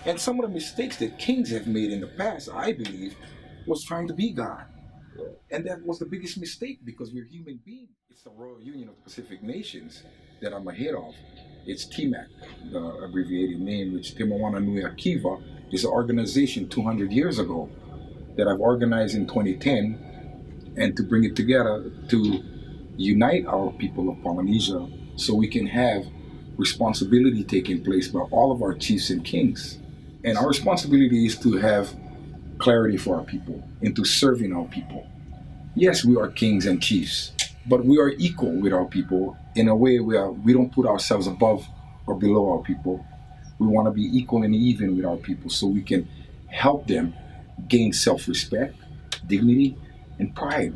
And some of the mistakes that kings have made in the past, I believe, was trying to be God. And that was the biggest mistake because we're human beings. It's the Royal Union of the Pacific Nations that I'm a head of. It's TMAC, the abbreviated name, which NuiAleka is an organization 200 years ago that I've organized in 2010, and to bring it together to unite our people of Polynesia so we can have responsibility taking place by all of our chiefs and kings. And our responsibility is to have clarity for our people, into serving our people. Yes, we are kings and chiefs, but we are equal with our people in a way where we don't put ourselves above or below our people. We want to be equal and even with our people so we can help them gain self-respect, dignity, and pride,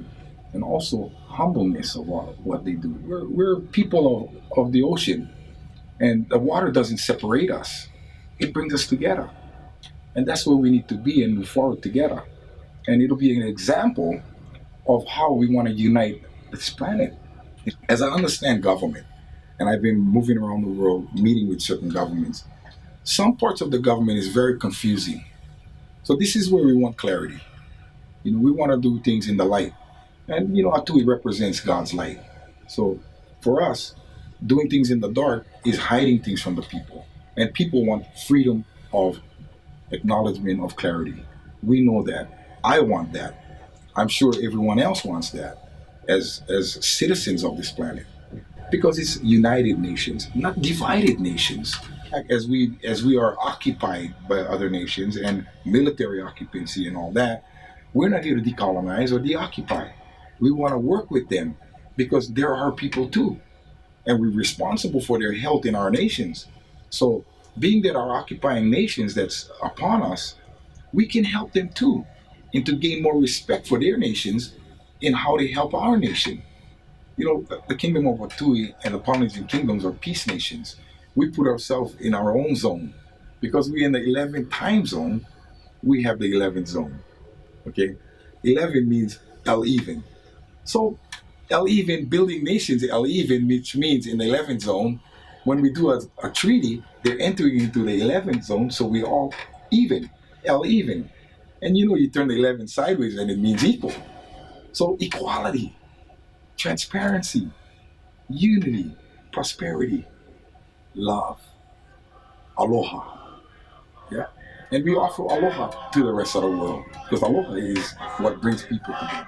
and also humbleness of what they do. We're people of the ocean, and the water doesn't separate us. It brings us together. And that's where we need to be and move forward together. And it'll be an example of how we want to unite this planet. As I understand government, and I've been moving around the world meeting with certain governments, some parts of the government is very confusing. So this is where we want clarity. We want to do things in the light. And Atui represents God's light. So for us, doing things in the dark is hiding things from the people. And people want freedom of acknowledgement of clarity. We know that. I want that. I'm sure everyone else wants that as citizens of this planet. Because it's united nations, not divided nations. As we are occupied by other nations and military occupancy and all that, we're not here to decolonize or deoccupy. We want to work with them because they're our people too. And we're responsible for their health in our nations. So being that our occupying nations that's upon us, we can help them too, and to gain more respect for their nations in how they help our nation. The kingdom of Atui and the Polynesian kingdoms are peace nations. We put ourselves in our own zone because we're in the 11th time zone. We have the 11th zone. Okay, 11 means El Even. So El Even, building nations, El Even, which means in the 11th zone. When we do a treaty, they're entering into the 11th zone, so we all even, El Even. And you turn the 11 sideways and it means equal. So equality, transparency, unity, prosperity, love, aloha. Yeah? And we offer aloha to the rest of the world because aloha is what brings people together.